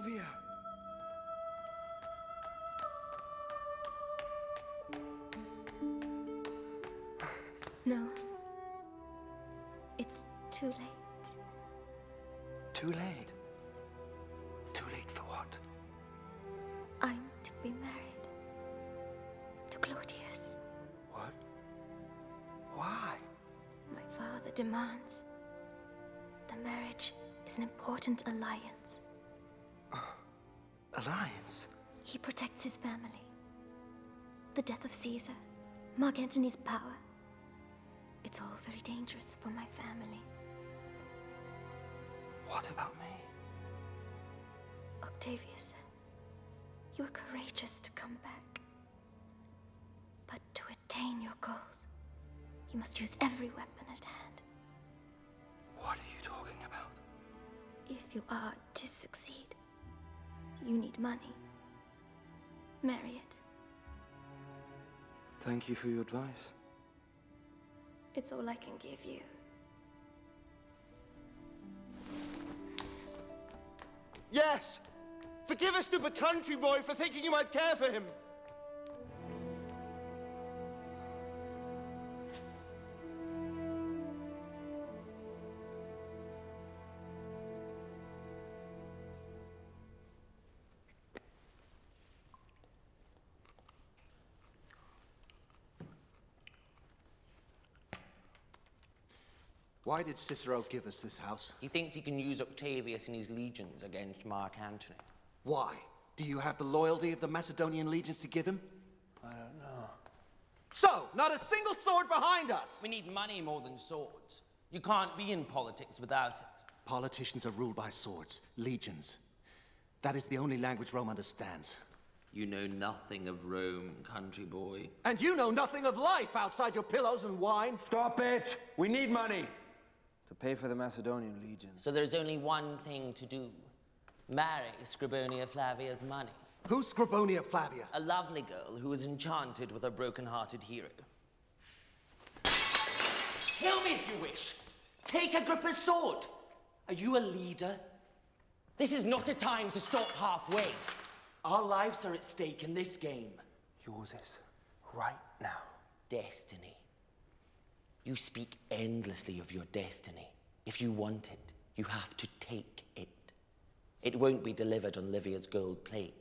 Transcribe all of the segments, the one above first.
Livia! No. It's too late. Too late? Too late for what? I'm to be married to Claudius. What? Why? My father demands. The marriage is an important alliance. Alliance? He protects his family. The death of Caesar, Mark Antony's power. It's all very dangerous for my family. What about me? Octavius, you are courageous to come back. But to attain your goals, you must use every weapon at hand. What are you talking about? If you are to succeed, you need money. Marry it. Thank you for your advice. It's all I can give you. Yes! Forgive a stupid country boy for thinking you might care for him. Why did Cicero give us this house? He thinks he can use Octavius and his legions against Mark Antony. Why? Do you have the loyalty of the Macedonian legions to give him? I don't know. So, not a single sword behind us! We need money more than swords. You can't be in politics without it. Politicians are ruled by swords, legions. That is the only language Rome understands. You know nothing of Rome, country boy. And you know nothing of life outside your pillows and wine. Stop it! We need money to pay for the Macedonian legions. So there's only one thing to do. Marry Scribonia Flavia's money. Who's Scribonia Flavia? A lovely girl who is enchanted with a broken-hearted hero. Kill me if you wish. Take Agrippa's sword. Are you a leader? This is not a time to stop halfway. Our lives are at stake in this game. Yours is right now. Destiny. You speak endlessly of your destiny. If you want it, you have to take it. It won't be delivered on Livia's gold plate.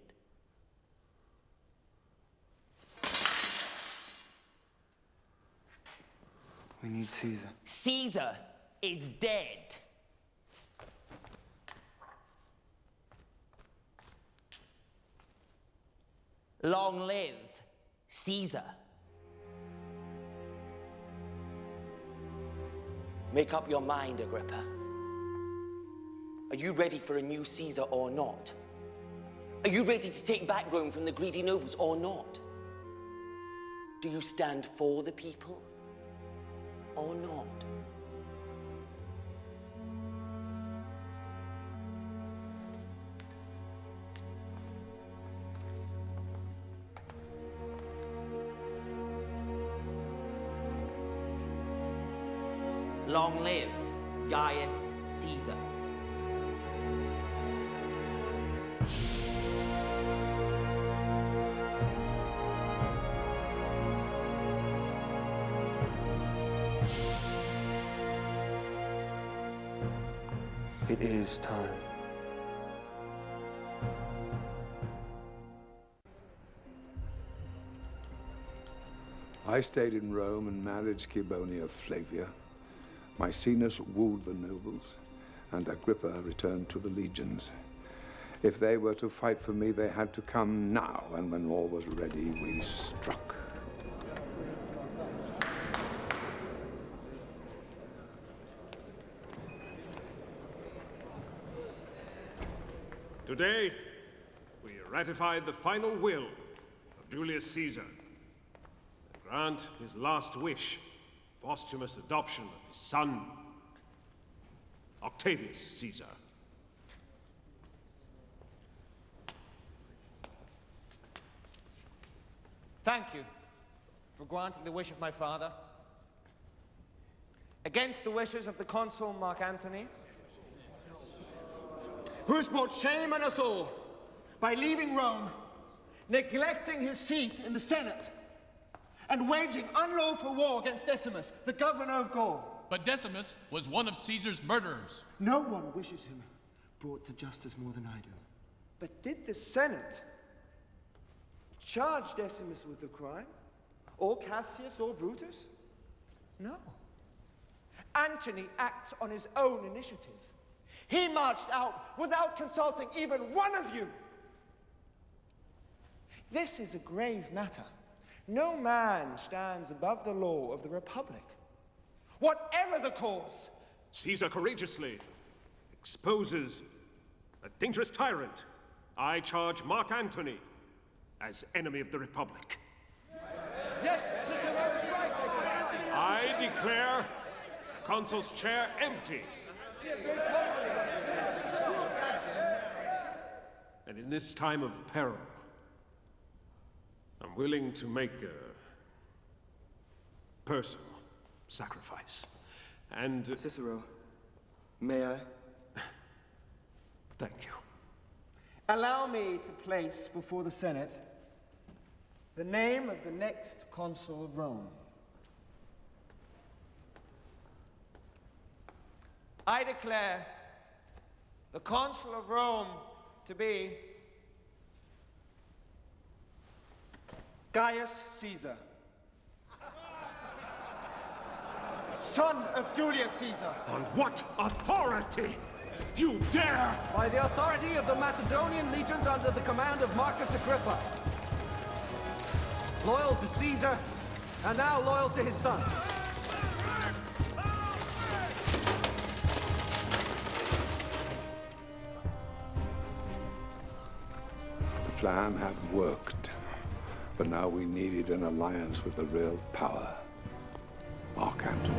We need Caesar. Caesar is dead. Long live Caesar. Make up your mind, Agrippa. Are you ready for a new Caesar or not? Are you ready to take back Rome from the greedy nobles or not? Do you stand for the people or not? Long live Gaius Caesar. It is time. I stayed in Rome and married Scribonia Flavia. Maecenas wooed the nobles, and Agrippa returned to the legions. If they were to fight for me, they had to come now, and when all was ready, we struck. Today, we ratified the final will of Julius Caesar and grant his last wish, posthumous adoption of his son, Octavius Caesar. Thank you for granting the wish of my father. Against the wishes of the consul Mark Antony, who has brought shame on us all by leaving Rome, neglecting his seat in the Senate, and waging unlawful war against Decimus, the governor of Gaul. But Decimus was one of Caesar's murderers. No one wishes him brought to justice more than I do. But did the Senate charge Decimus with the crime? Or Cassius or Brutus? No. Antony acts on his own initiative. He marched out without consulting even one of you. This is a grave matter. No man stands above the law of the Republic, whatever the cause. Caesar courageously exposes a dangerous tyrant. I charge Mark Antony as enemy of the Republic. Yes, Cicero is right. I declare the consul's chair empty. And in this time of peril, I'm willing to make a personal sacrifice. And Cicero, may I? Thank you. Allow me to place before the Senate the name of the next consul of Rome. I declare the consul of Rome to be Gaius Caesar, son of Julius Caesar. On what authority? You dare! By the authority of the Macedonian legions under the command of Marcus Agrippa. Loyal to Caesar, and now loyal to his son. The plan had worked, but now we needed an alliance with the real power. Mark Antony.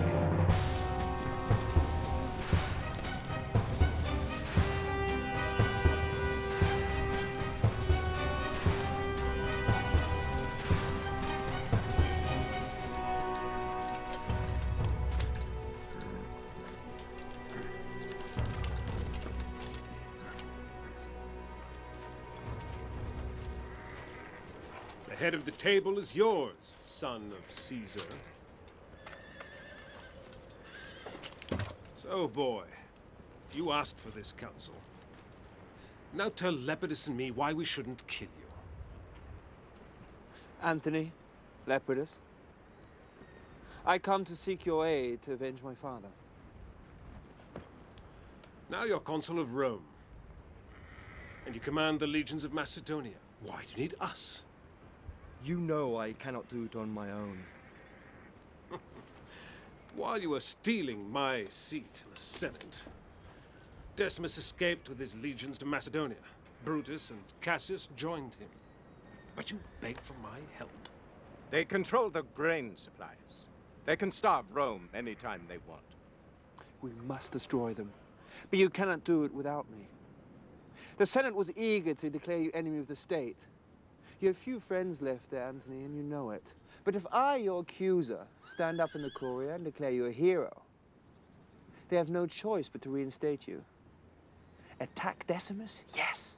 The head of the table is yours, son of Caesar. So, boy, you asked for this council. Now tell Lepidus and me why we shouldn't kill you. Antony, Lepidus, I come to seek your aid to avenge my father. Now you're consul of Rome, and you command the legions of Macedonia. Why do you need us? You know I cannot do it on my own. While you were stealing my seat in the Senate, Decimus escaped with his legions to Macedonia. Brutus and Cassius joined him. But you begged for my help. They control the grain supplies. They can starve Rome anytime they want. We must destroy them, but you cannot do it without me. The Senate was eager to declare you enemy of the state. You have few friends left there, Antony, and you know it. But if I, your accuser, stand up in the Curia and declare you a hero, they have no choice but to reinstate you. Attack Decimus? Yes.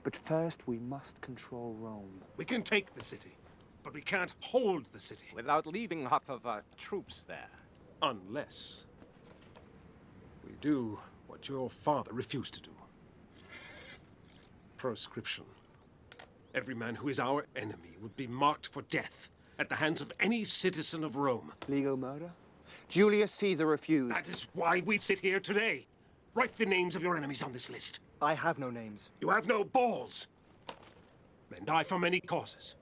But first, we must control Rome. We can take the city, but we can't hold the city. Without leaving half of our troops there. Unless we do what your father refused to do. Proscription. Every man who is our enemy would be marked for death at the hands of any citizen of Rome. Legal murder? Julius Caesar refused. That is why we sit here today. Write the names of your enemies on this list. I have no names. You have no balls. Men die for many causes,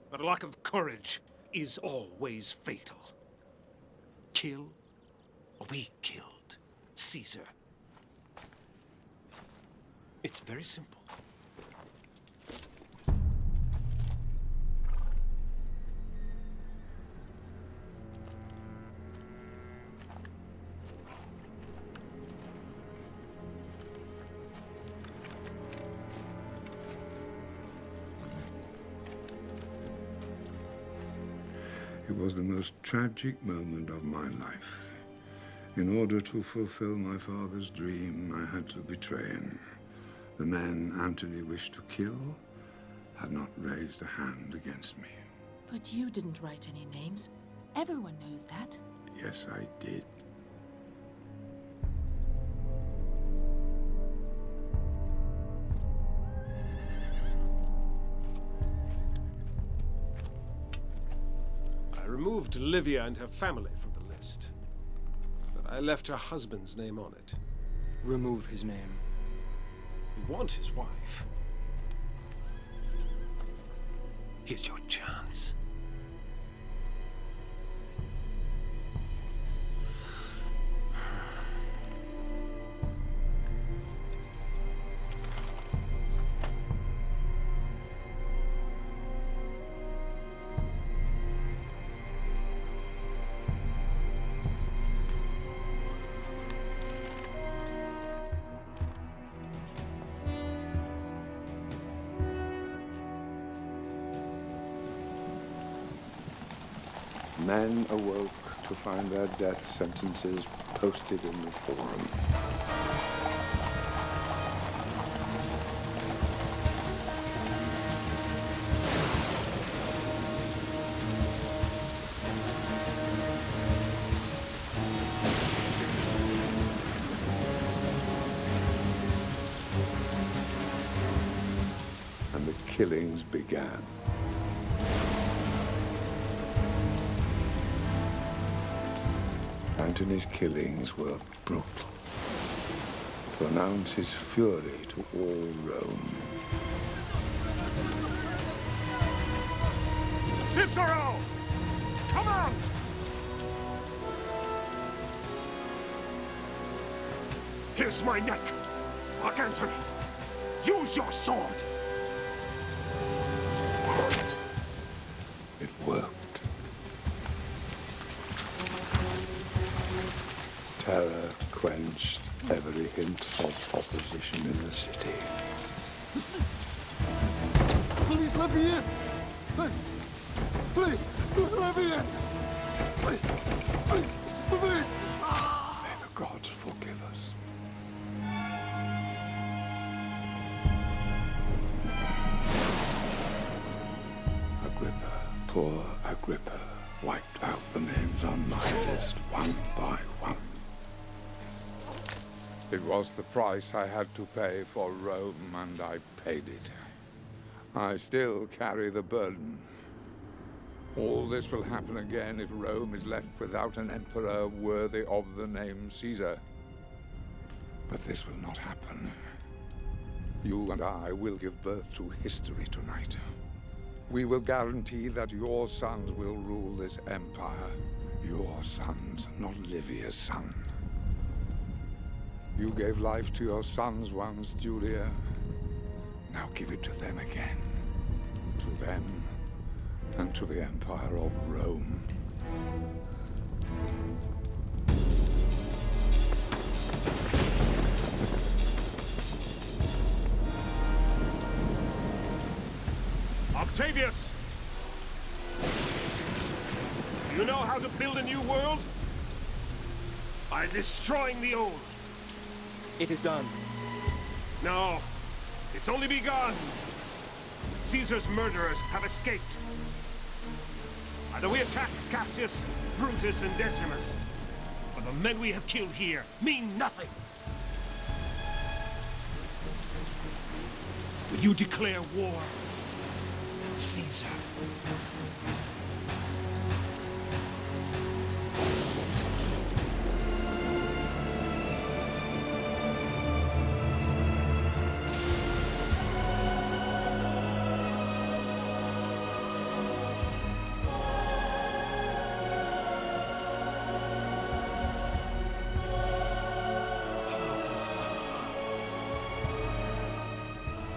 but a lack of courage is always fatal. Kill, or we killed Caesar. It's very simple. It was the most tragic moment of my life. In order to fulfill my father's dream, I had to betray him. The men Antony wished to kill had not raised a hand against me. But you didn't write any names. Everyone knows that. Yes, I did. I removed Livia and her family from the list, but I left her husband's name on it. Remove his name. You want his wife. Here's your chance. Men awoke to find their death sentences posted in the forum. And the killings began. Antony's killings were brutal, to announce his fury to all Rome. Cicero! Come on! Here's my neck. Mark Antony, use your sword! It worked. Terror quenched every hint of opposition in the city. Please let me in! Please, let me in! Please! May the gods forgive us. Agrippa, poor Agrippa, wiped out the names on my list one by one. It was the price I had to pay for Rome, and I paid it. I still carry the burden. All this will happen again if Rome is left without an emperor worthy of the name Caesar. But this will not happen. You and I will give birth to history tonight. We will guarantee that your sons will rule this empire. Your sons, not Livia's son. You gave life to your sons once, Julia. Now give it to them again. To them and to the Empire of Rome. Octavius! Do you know how to build a new world? By destroying the old. It is done. No, it's only begun. Caesar's murderers have escaped. Either we attack Cassius, Brutus, and Decimus, or the men we have killed here mean nothing. Will you declare war, Caesar?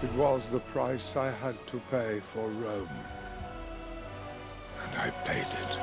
It was the price I had to pay for Rome, and I paid it.